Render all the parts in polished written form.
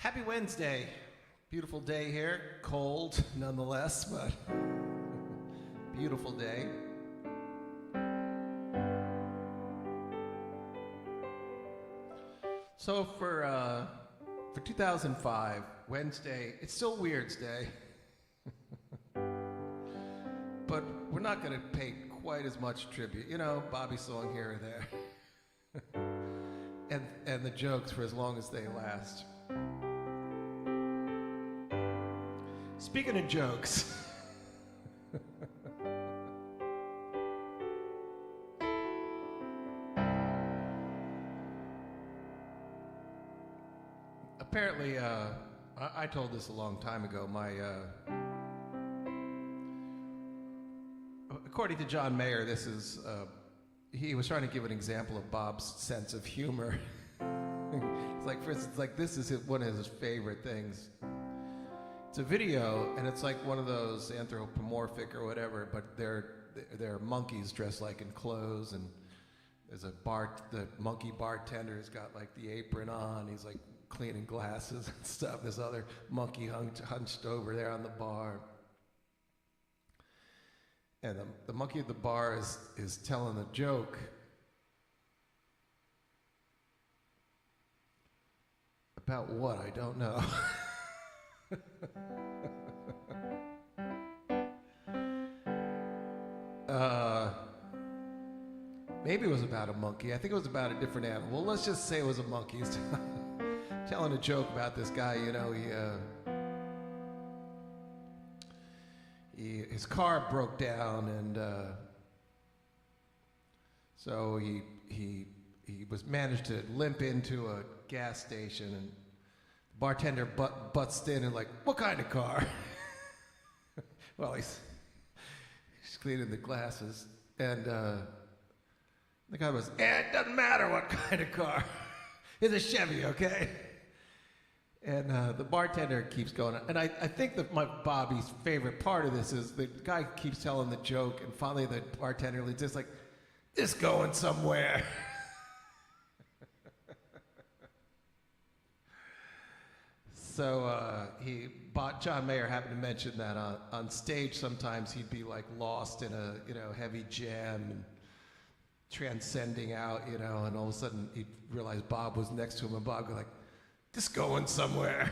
Happy Wednesday. Beautiful day here. Cold nonetheless, but beautiful day. So for 2005, Wednesday, it's still Weird's Day. But we're not going to pay quite as much tribute. You know, Bobby's song here or there. and the jokes for as long as they last. Speaking of jokes, apparently, I told this a long time ago. According to John Mayer, this is he was trying to give an example of Bob's sense of humor. It's like, for instance, like this is one of his favorite things. It's a video, and it's like one of those anthropomorphic or whatever, but they're monkeys dressed like in clothes, and there's the monkey bartender's got like the apron on, he's like cleaning glasses and stuff. This other monkey hunched over there on the bar. And the monkey at the bar is telling a joke about what, I don't know. Maybe it was about a monkey. I think it was about a different animal. Well, let's just say it was a monkey. He's telling a joke about this guy. You know, his car broke down, and so he managed to limp into a gas station, and the bartender butts in and like, what kind of car? Well, he's cleaning the glasses, and the guy was, it doesn't matter what kind of car. It's a Chevy, okay? And the bartender keeps going, and I think that Bobby's favorite part of this is the guy keeps telling the joke, and finally the bartender is just like, this going somewhere. So John Mayer happened to mention that on stage sometimes he'd be like lost in a heavy jam and transcending out, and all of a sudden he'd realize Bob was next to him, and Bob would go like, this going somewhere.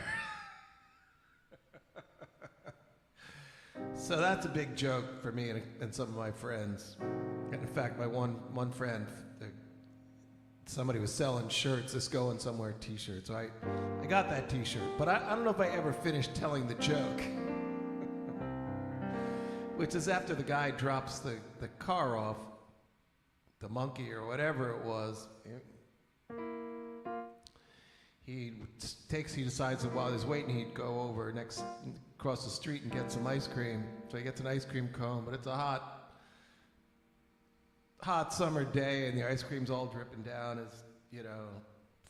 So that's a big joke for me and some of my friends. And in fact, my one friend, somebody was selling shirts, this going somewhere t-shirts. So I got that t-shirt, but I don't know if I ever finished telling the joke. Which is after the guy drops the car off, the monkey or whatever it was, he decides that while he's waiting, he'd go over across the street and get some ice cream. So he gets an ice cream cone, but it's a hot summer day, and the ice cream's all dripping down his,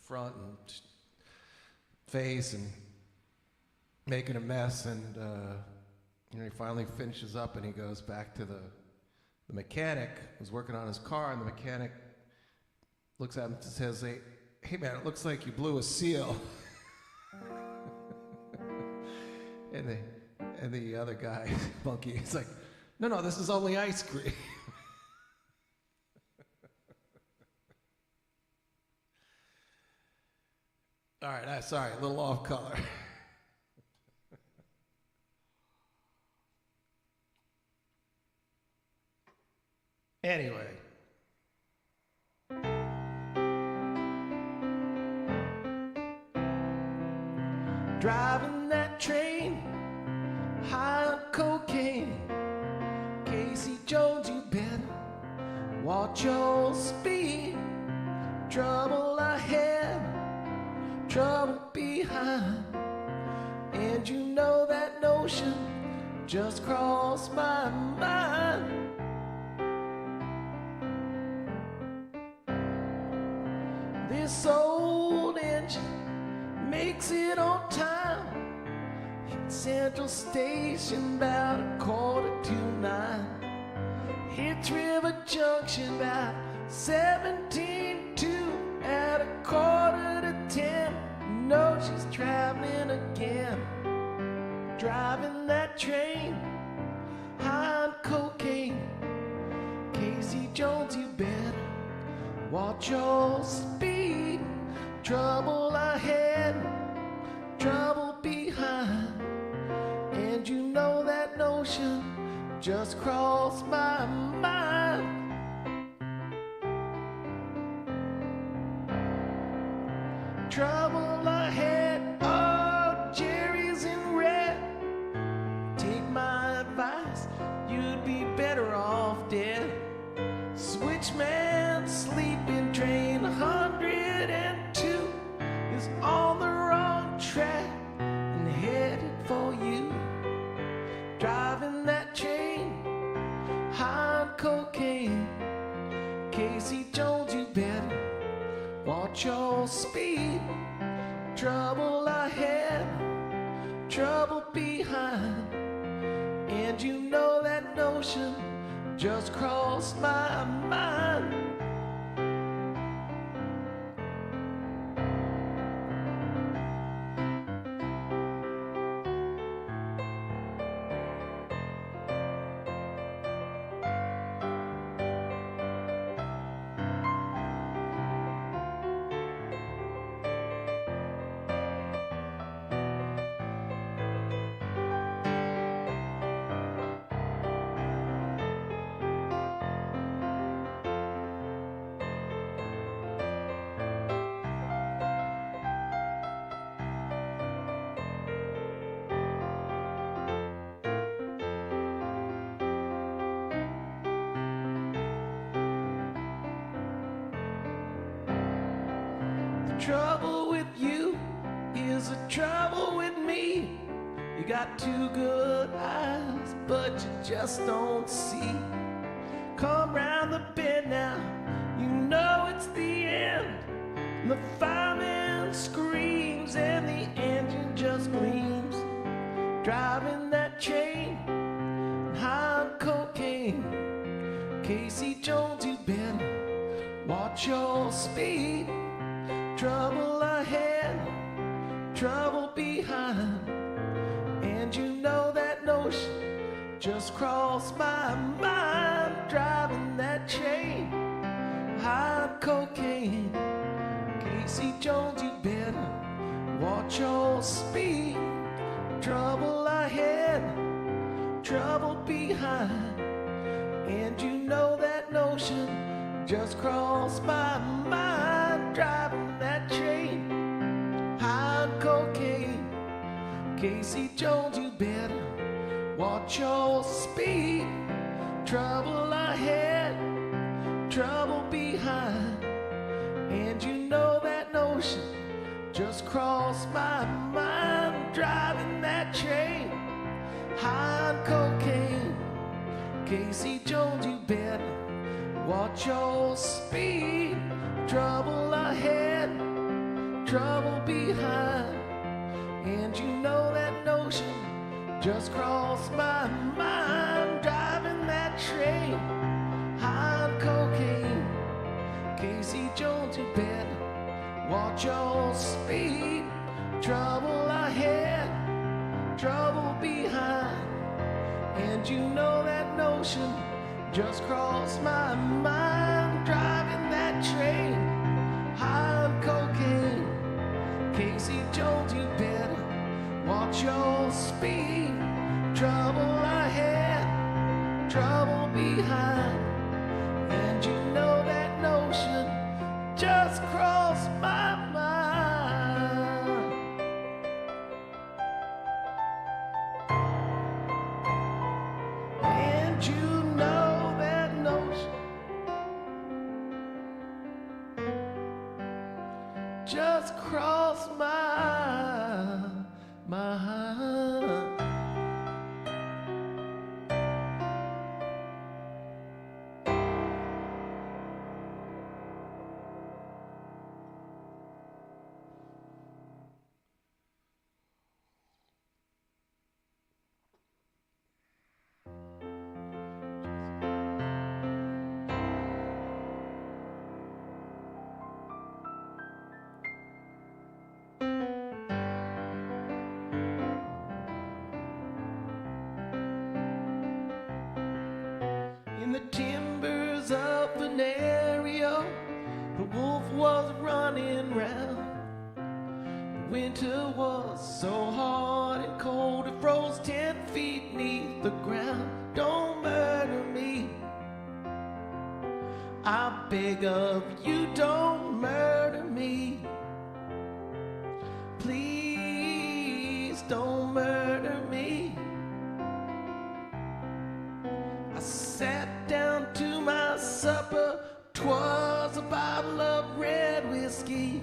front and face and making a mess. And he finally finishes up, and he goes back to the mechanic who's working on his car, and the mechanic looks at him and says, hey man, it looks like you blew a seal. and the other guy, monkey, he's like, no, this is only ice cream. All right, sorry, a little off color. Anyway. Driving that train, high on cocaine. Casey Jones, you better watch your speed. Trouble ahead, trouble behind. And you know that notion just crossed my mind. This old engine makes it on time. Hit Central Station about 8:45. Hits River Junction about 17:2. At 9:45, no, she's traveling driving that train, high on cocaine. Casey Jones, you better watch your speed. Trouble ahead, trouble behind, and you know that notion just crossed my mind. Trouble ahead, oh, Jerry's in red. Take my advice, you'd be better off dead. Switchman, sleeping train 102 is on the wrong track and headed for you. Driving that train, high on cocaine. Casey Jones, you better watch your speed. Trouble ahead, trouble behind, and you know that notion just crossed my mind. Trouble with you is the trouble with me. You got two good eyes, but you just don't see. Come round the bend now, you know it's the end. And the fireman screams and the engine just gleams. Driving that train, high on cocaine. Casey Jones, you better watch your speed. Trouble ahead, trouble behind, and you know that notion just crossed my mind. Driving that train, high on cocaine. Casey Jones, you better watch your speed. Trouble ahead, trouble behind, and you know that notion just crossed my mind. Driving that train, high on cocaine. Casey Jones, you better watch your speed. Trouble ahead, trouble behind, and you know that notion just crossed my mind. Driving that train, high on cocaine. Casey Jones, you better watch your speed. Trouble ahead, trouble behind, and you know that notion just crossed my mind. Driving that train, high on cocaine. Casey Jones, you better watch your speed. Trouble ahead, trouble behind, and you know that notion just crossed my mind. Driving that train, high on cocaine. Casey Jones, you better watch your speed. Trouble ahead, trouble behind, and you know that notion just crossed my mind. And you know that notion just crossed my mind. timbers of an area, the wolf was running round. The winter was so hard and cold, it froze 10 feet neath the ground. Don't murder me, I beg of you, don't murder me. Please don't murder me. I sat down to my supper, 'twas a bottle of red whiskey.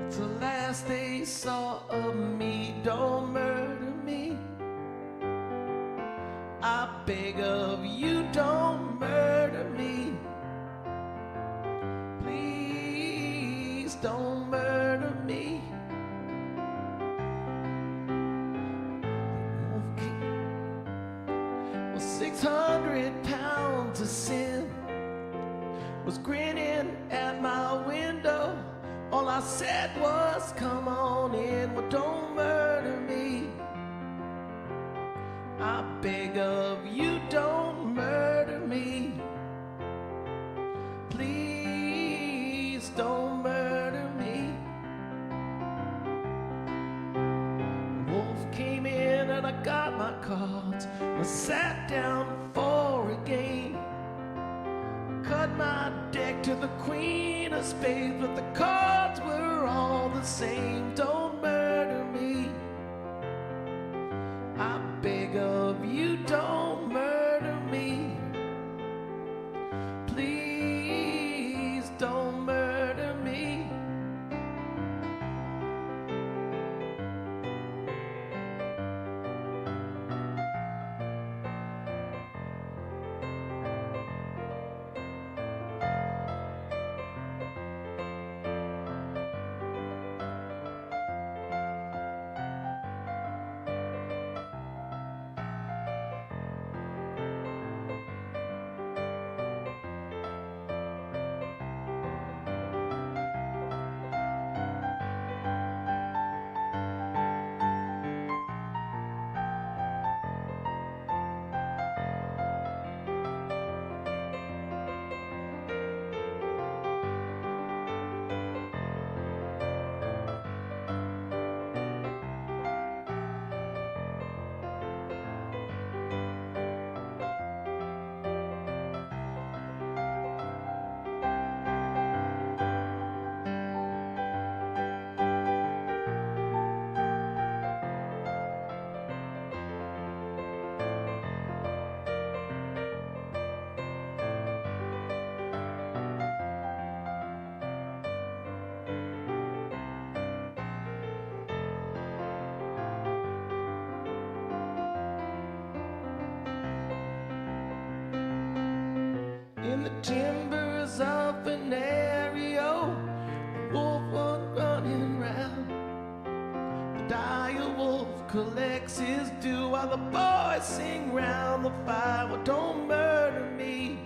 It's the last they saw of me. Don't murder me, I beg of you, don't murder me. Please don't murder me. Well, 600 pounds of sin was grinning at my window. All I said was, come on in. Well, don't murder me, I beg of you, don't murder me. Please don't murder me. The wolf came in and I got my cards. I sat down for a game. Cut my deck to the queen of spades, but the cards were all the same. Don't murder me, I beg of you, don't murder me. Please don't murder me. In the timbers of an area, the wolf was running round. The dire wolf collects his due while the boys sing round the fire. Well, don't murder me,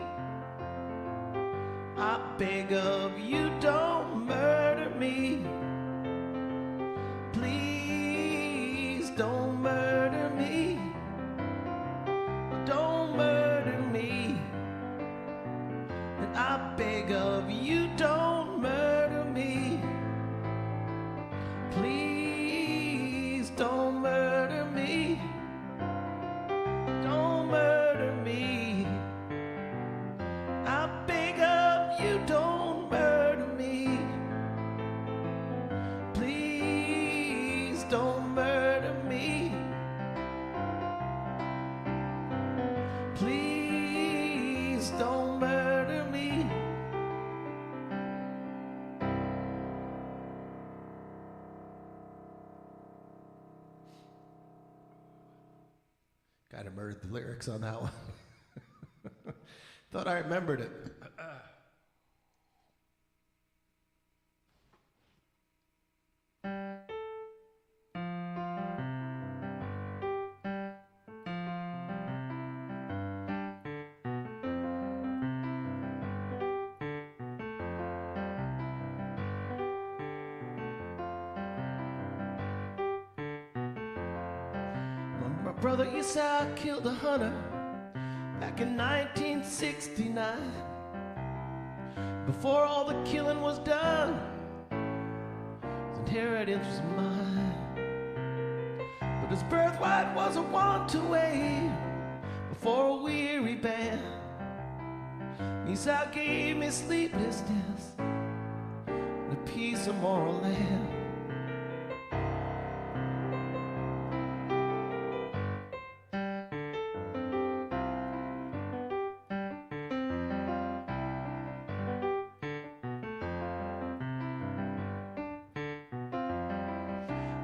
I beg of you, don't murder me. Please don't murder me, don't murder me. I beg of you, don't murder me. Please don't murder me. Don't murder me. I beg of you, don't murder me. Please don't murder me. Please don't murder me. Kind of murdered the lyrics on that one. Thought I remembered it. brother Esau killed a hunter back in 1969. Before all the killing was done, his inheritance was mine. But his birthright wasn't one to wait before a weary band. Esau gave me sleeplessness and a piece of moral land.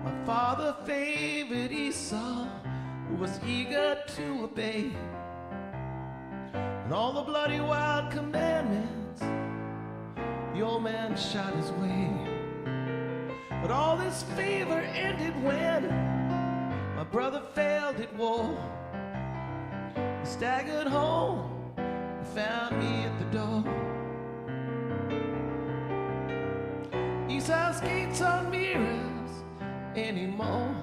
My father favored Esau, who was eager to obey, and all the bloody wild commandments the old man shot his way. But all this favor ended when my brother failed at war. He staggered home and found me at the door. Esau skates on mirrors anymore,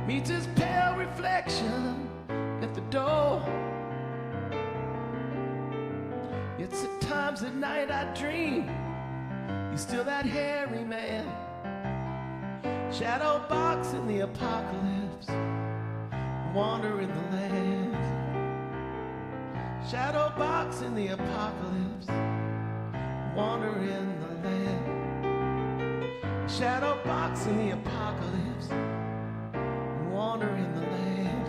meets his pale reflection at the door. Yet at times at night I dream he's still that hairy man, shadow box in the apocalypse, wandering the land. Shadow box in the apocalypse, wandering the land. Shadow box in the apocalypse, wandering the land.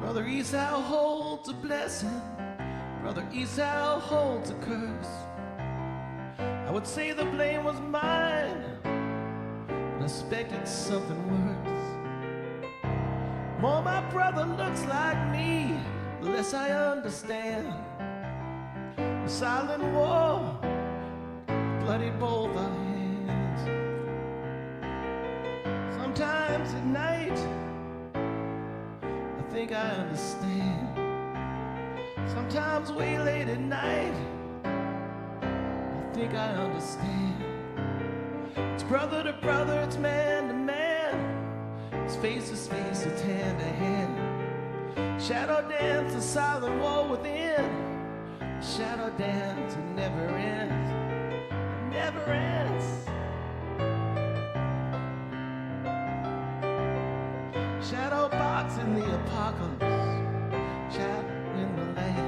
Brother Esau holds a blessing, Brother Esau holds a curse. I would say the blame was mine, but I suspected something worse. The more my brother looks like me, the less I understand. The silent war bloodied both our hands. Sometimes at night I think I understand. Sometimes way late at night I think I understand. It's brother to brother, it's man to man, it's face to face, it's hand to hand. Shadow dance, a silent war within. Shadow dance, it never ends. It never ends. Shadow box in the apocalypse, shadow in the land.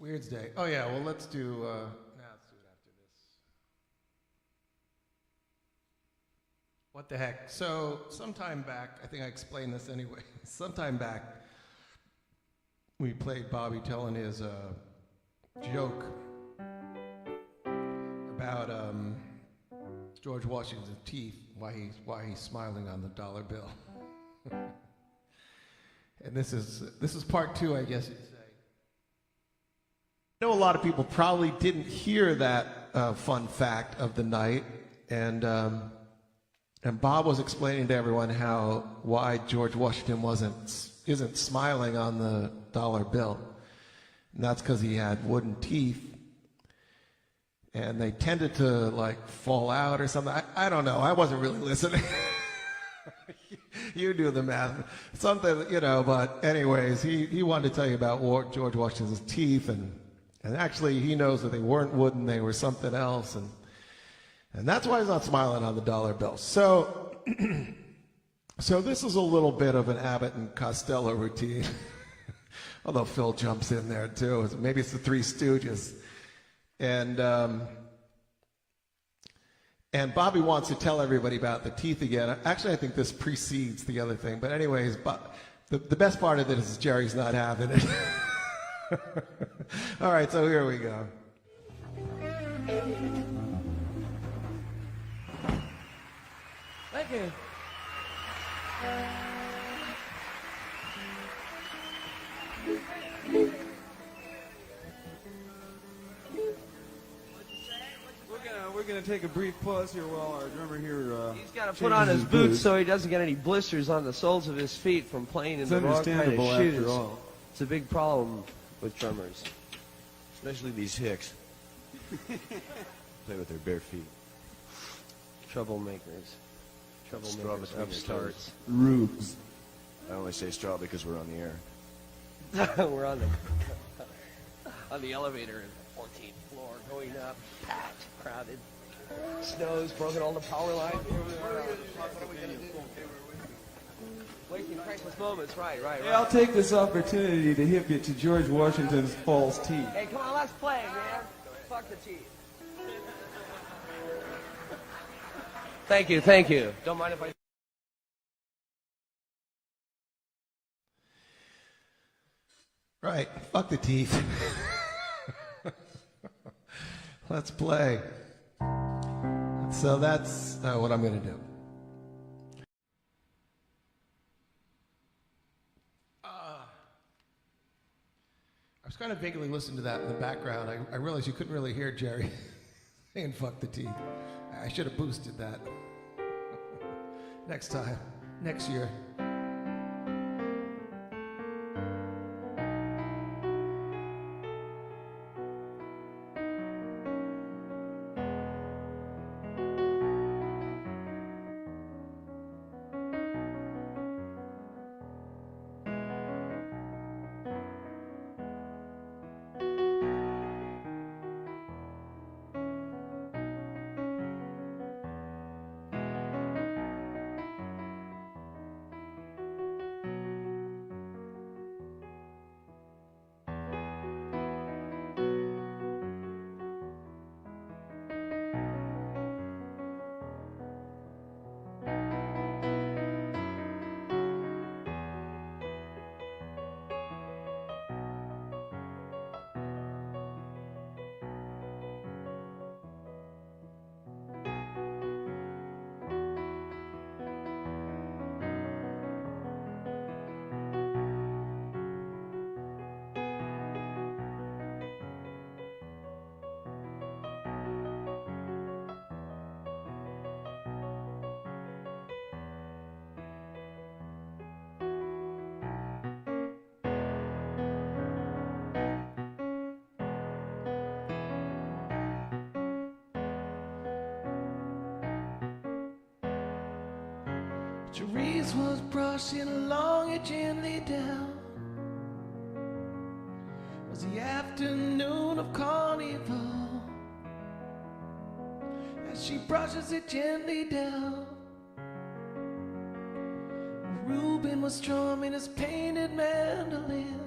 Weird's Day. Oh yeah, well let's do let's do it after this. What the heck? So sometime back, I think I explained this anyway. Sometime back, we played Bobby telling his joke about George Washington's teeth, why he's smiling on the dollar bill. And this is part two, I guess you'd say. I know a lot of people probably didn't hear that fun fact of the night, and Bob was explaining to everyone why George Washington isn't smiling on the dollar bill, and that's because he had wooden teeth, and they tended to like fall out or something. I don't know. I wasn't really listening. You do the math. Something, but anyways, he wanted to tell you about George Washington's teeth, and actually he knows that they weren't wooden, they were something else, and that's why he's not smiling on the dollar bill. So, so this is a little bit of an Abbott and Costello routine, although Phil jumps in there too. Maybe it's the Three Stooges. And Bobby wants to tell everybody about the teeth again. Actually, I think this precedes the other thing. But anyways, the best part of it is Jerry's not having it. All right, so here we go. Thank you. We're gonna take a brief pause here while our drummer here. He's got to put on his boots so he doesn't get any blisters on the soles of his feet from playing in the wrong kind of shoes. After all. It's a big problem with drummers, Especially these hicks. Play with their bare feet. troublemakers, Straw troublemakers, between upstarts. Rubes. I only say straw because we're on the air. We're on the elevator in the 14th floor, going up, packed, crowded, snow's broken all the power lines. Wasting precious moments, right. Hey, I'll take this opportunity to hip you to George Washington's false teeth. Hey, come on, let's play, man. Fuck the teeth. Thank you. Don't mind if I... Right, fuck the teeth. Let's play. So that's what I'm going to do. I was kind of vaguely listening to that in the background. I realized you couldn't really hear Jerry saying fuck the teeth. I should have boosted that. Next time, next year. Therese was brushing along it gently down. It was the afternoon of carnival. As she brushes it gently down, Reuben was strumming his painted mandolin.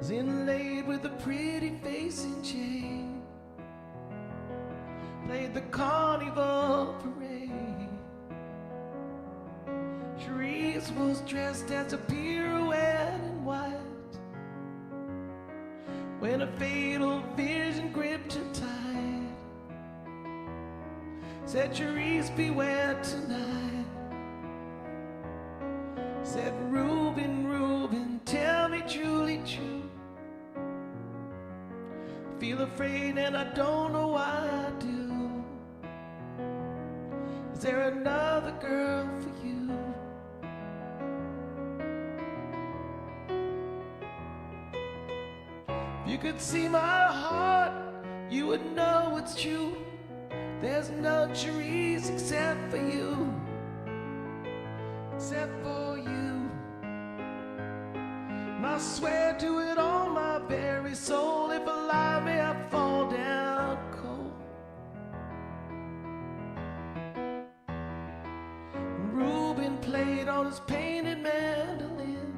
As was inlaid with a pretty face and chain, played the carnival parade. Cherise was dressed as a pirouette in white, when a fatal vision gripped her tight. Said, Cherise, beware tonight. Said, Reuben, Reuben, tell me truly true. Feel afraid and I don't know why I do. Is there another girl for you? If you could see my heart, you would know it's true. There's no Cherise except for you, except for you. And I swear to it on my very soul, if alive may I fall down cold. And Reuben played on his painted mandolin.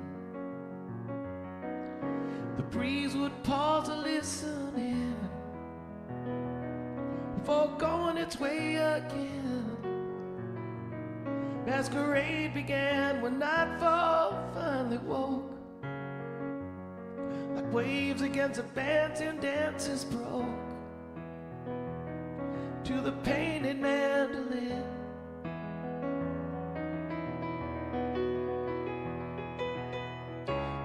The breeze would pause to listen in before going its way again. Masquerade began when nightfall finally woke. Like waves against a phantom, dancers broke to the painted mandolin.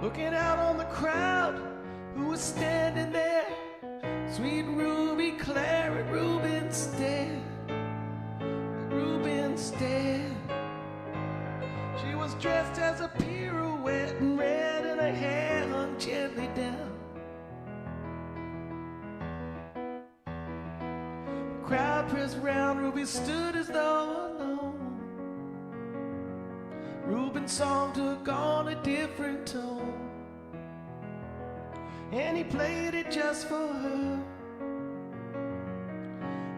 Looking out on the crowd who was standing there, sweet Ruby Claire at Reuben's stared, Reuben's stared. She was dressed as a pirouette in red, and her hair hung gently down. The crowd pressed round, Ruby stood as though alone. Reuben's song took on a different tone, and he played it just for her.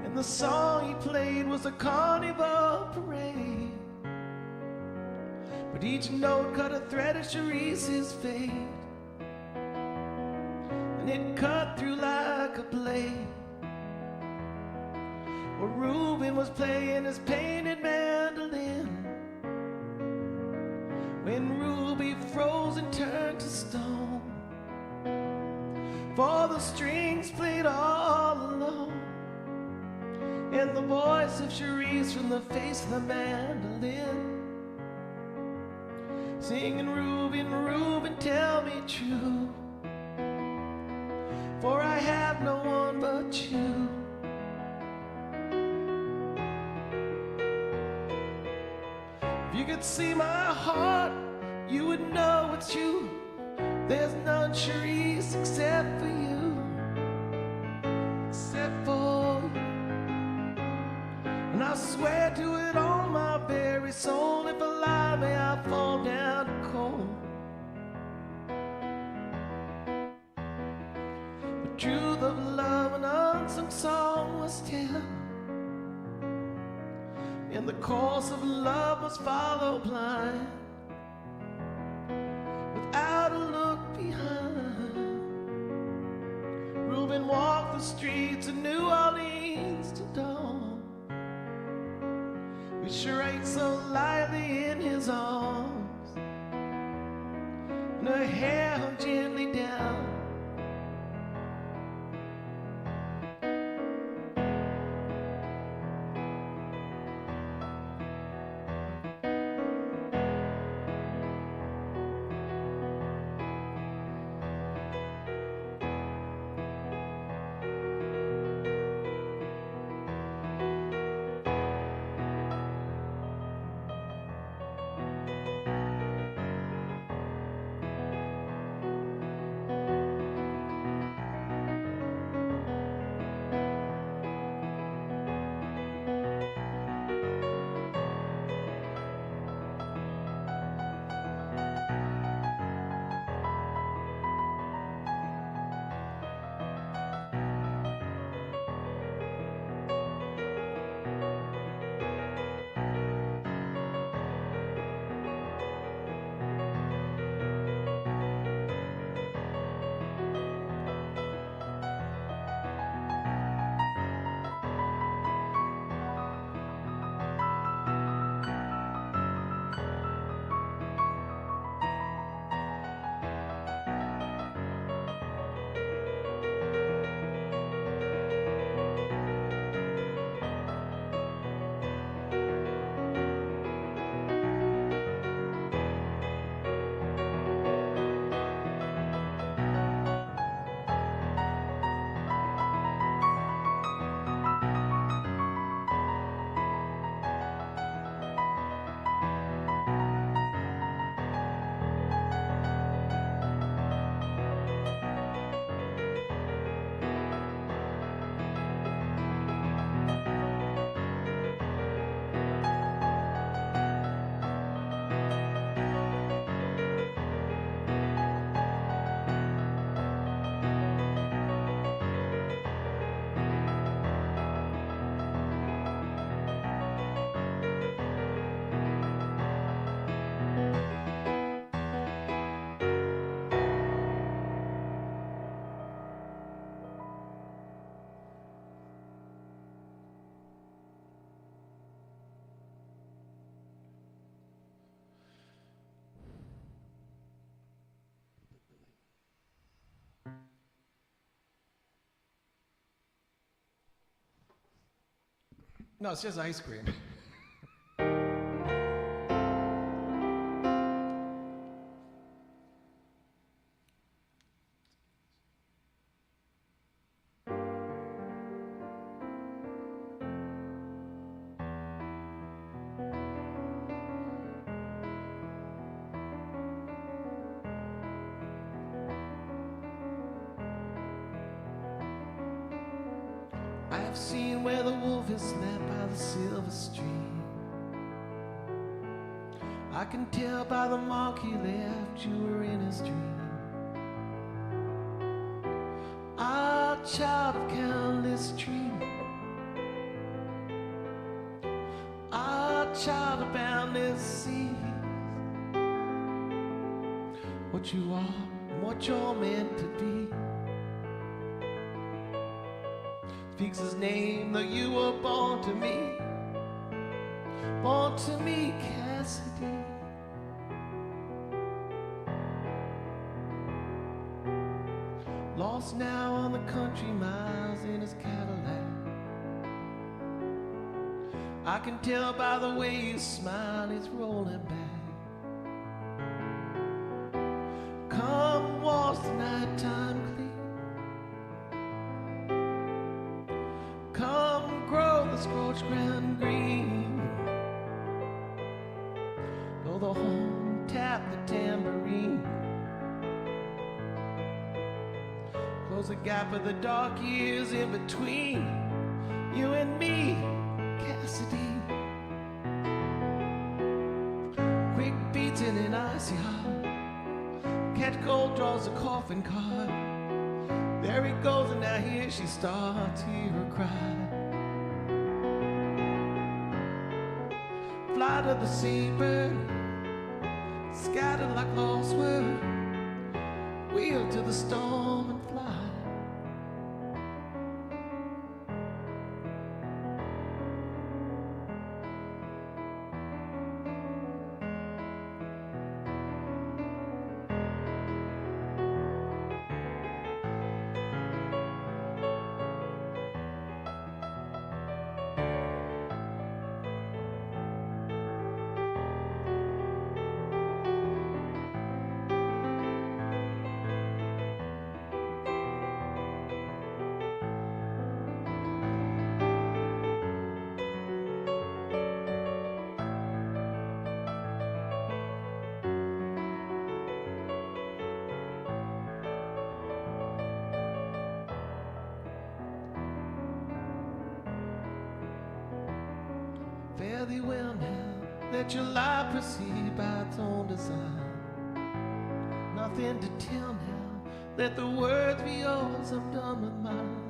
And the song he played was a carnival parade, but each note cut a thread of Cherise's fate, and it cut through like a blade. Well, Reuben was playing his painted mandolin when Ruby froze and turned to stone, for the strings played all alone, and the voice of Cherise from the face of the mandolin, singing, Reuben, Reuben, tell me true, for I have no one but you. If you could see my heart, you would know it's true. There's none Cherise except for you, except for you. And I swear to it on my very soul, if alive may I fall down cold. The truth of love an unsung song must tell, and the course of love must follow blind, without a look behind. Reuben walked the streets of New Orleans to dawn, with Cherise so lightly in his arms, and her hair hung gently down. No, it's just ice cream. I've seen where the wolf is slept by the silver stream. I can tell by the mark he left you were in his dream. Ah, child of countless dreams. Ah, child of boundless seas. What you are and what you're meant to be speaks his name, though you were born to me, Cassidy. Lost now on the country miles in his Cadillac. I can tell by the way you smile, he's rolling back. Come wash the nighttime clean. Come grow the scorched ground green. Go the horn, tap the tambourine. Close the gap of the dark years in between you and me, Cassidy. Quick beats in an icy heart. Catch cold draws a coffin card. There he goes, and now here she starts, hear her cry. Flight of the seabird, scattered like lost word. Wheel to the storm and fly. Fare thee well now, let your life proceed by its own design. Nothing to tell now, let the words be yours, I'm done with mine.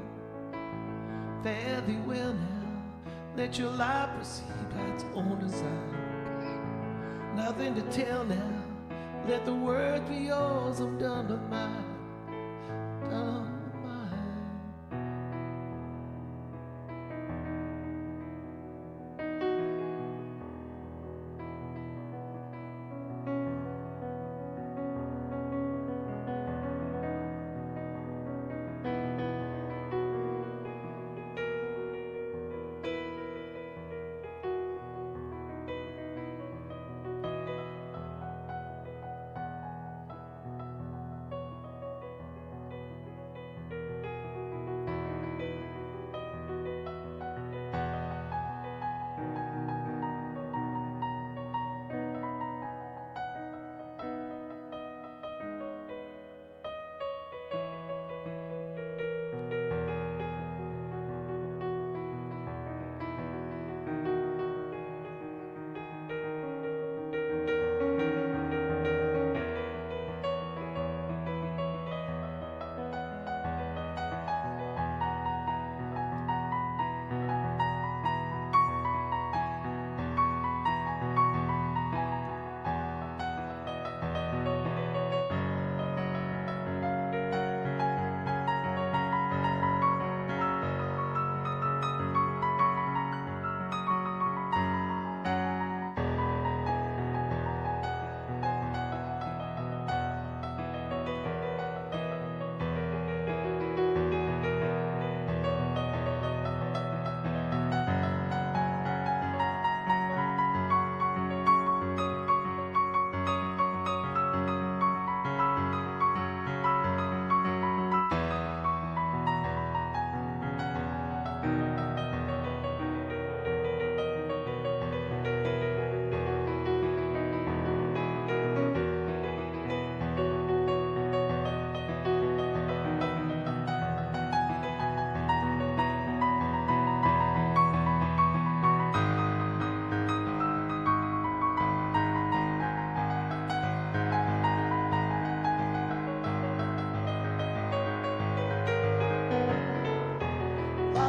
Fare thee well now, let your life proceed by its own design. Nothing to tell now, let the words be yours, I'm done with mine. Done with mine.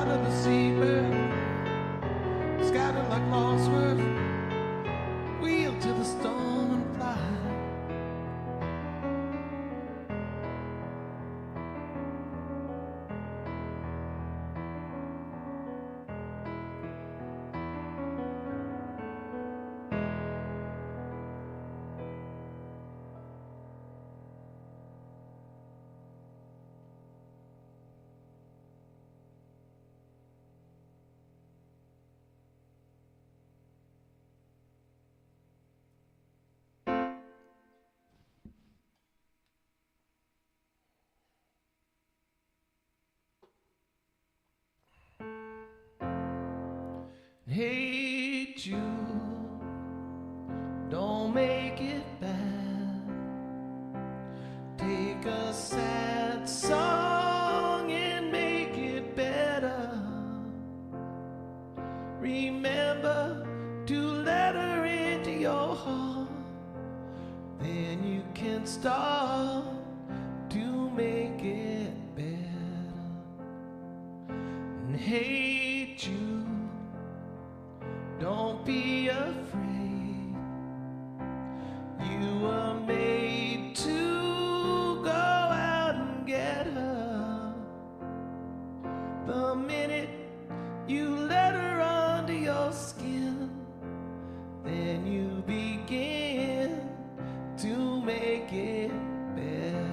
heart of the seabird, scattered like lost words, wheel to the storm and fly. Hey Jude, don't make it bad. Take a sad song and make it better. Remember to let her into your heart, then you can start to make it better. And hey Jude, don't be afraid. You were made to go out and get her. The minute you let her under your skin, then you begin to make it better.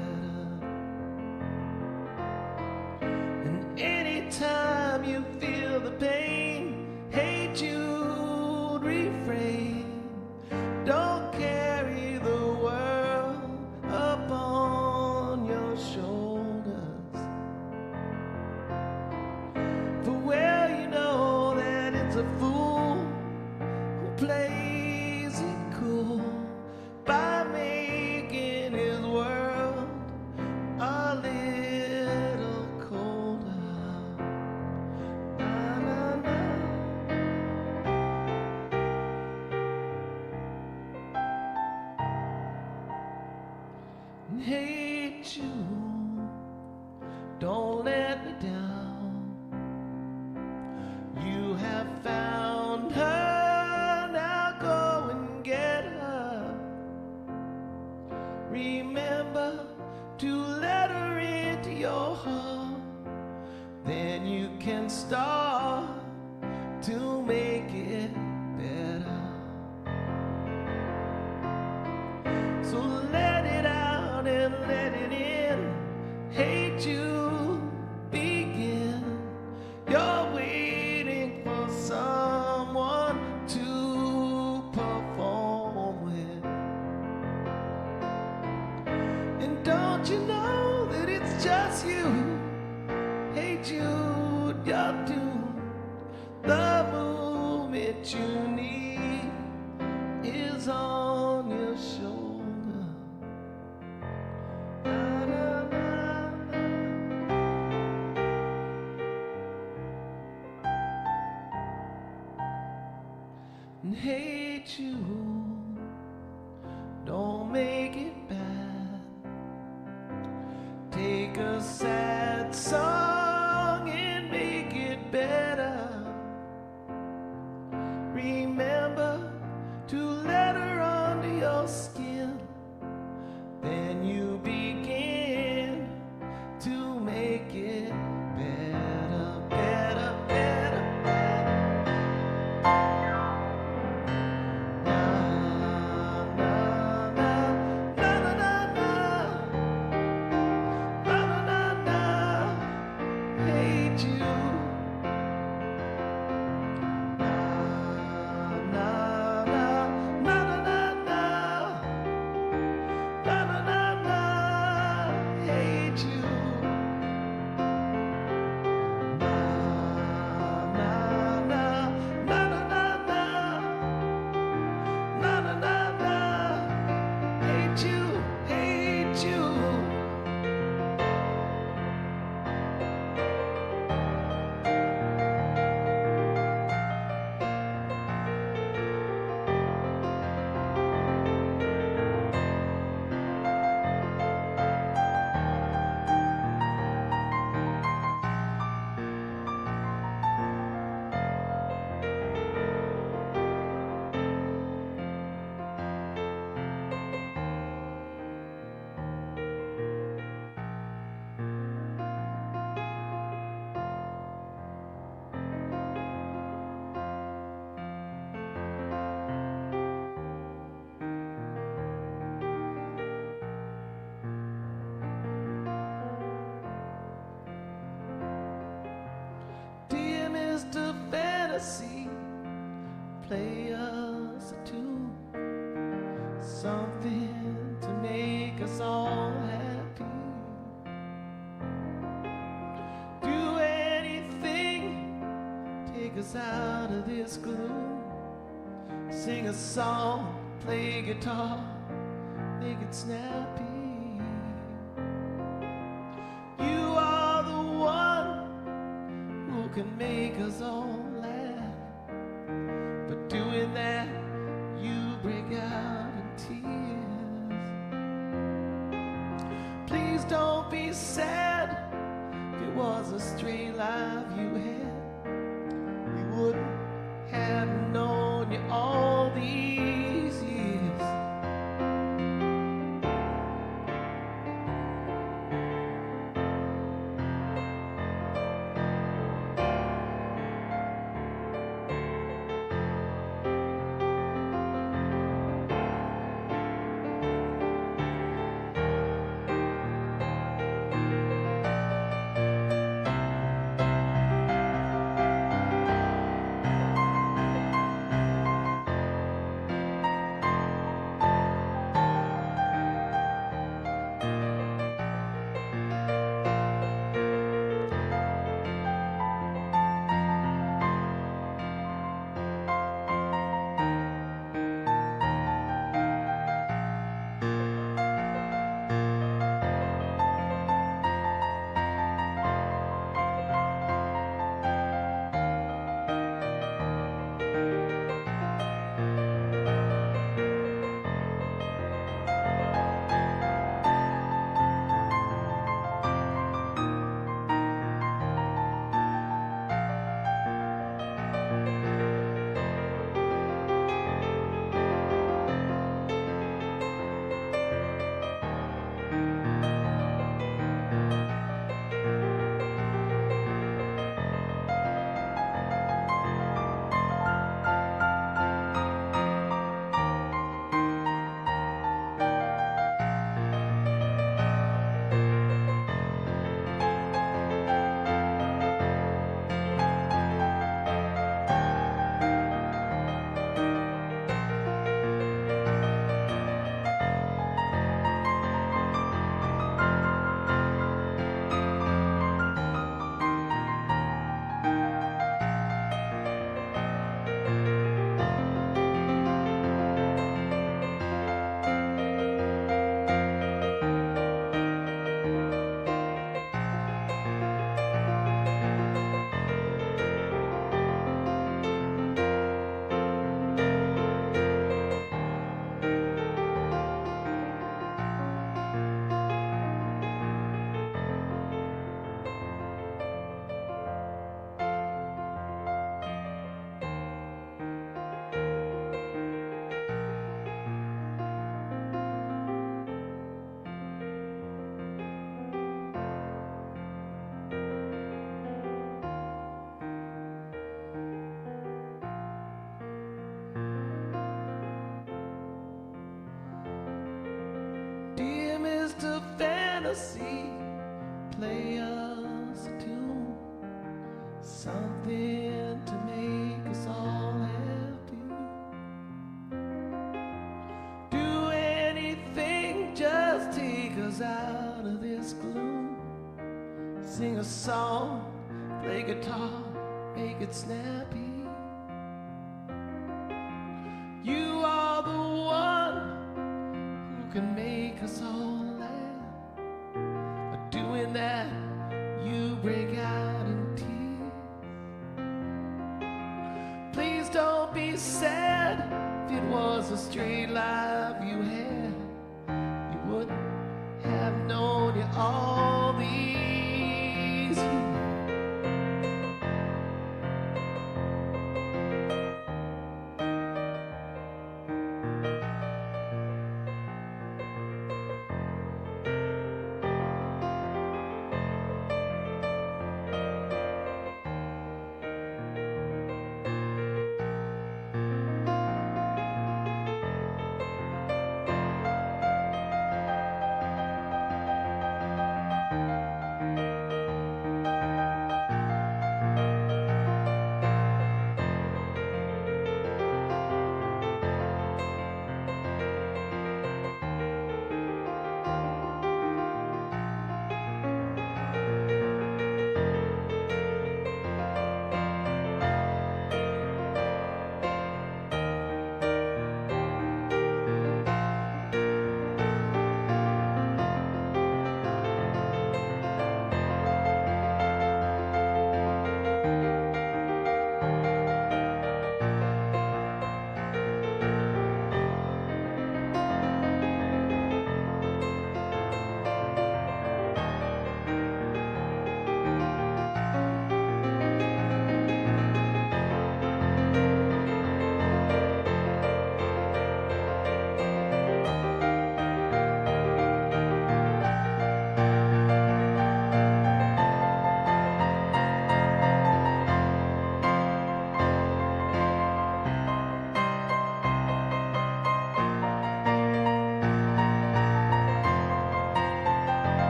And anytime you feel the pain, hey Jude, refrain. Don't carry the world upon your shoulders. For well you know that it's a fool who plays it cool by making his world a little colder. Na, na, na. Hey Jude, don't let me down. You have found her, now go and get her. Remember to let her into your heart, then you can start to make it better. So let it out and let it in. Hey Jude, begin. You're waiting for someone to perform with. And don't you know that it's just you? Hey Jude, you're doomed. The movement you need is on your shoulder. Na, na, na, na. And hey Jude, don't make it bad. Take a sad song and make it better. Remember to let her under your skin, then you begin to make it better, better, better, better. Na, na, na, na, na, na, na. Na, na, na, na. Hey Jude. fantasy, play us a tune, something to make us all happy. Do anything, take us out of this gloom, sing a song, play guitar, make it snappy. You are the one who can make us all laugh, but doing that, you break out in tears. Please don't be sad. If it was a straight life you had, we wouldn't have known you all these years. Mr. Fantasy, play us a tune, something to make us all happy. Do anything, just take us out of this gloom, sing a song, play guitar, make it snappy. You are the one who can make us all laugh, but doing that, you break out in tears. Please don't be sad. If it was a straight life you had, you wouldn't have known you all these years.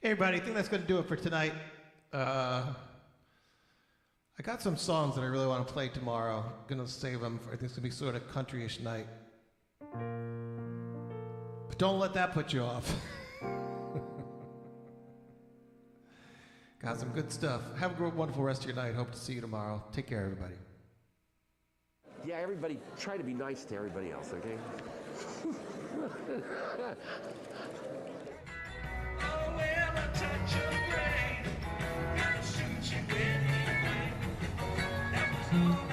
Hey, everybody, I think that's going to do it for tonight. I got some songs that I really want to play tomorrow. I'm going to save them for, I think it's going to be sort of country-ish night. But don't let that put you off. Got some good stuff. Have a wonderful rest of your night. Hope to see you tomorrow. Take care, everybody. Yeah, everybody, try to be nice to everybody else, okay? Oh, well, a touch of gray, gotta suit you anyway. That was all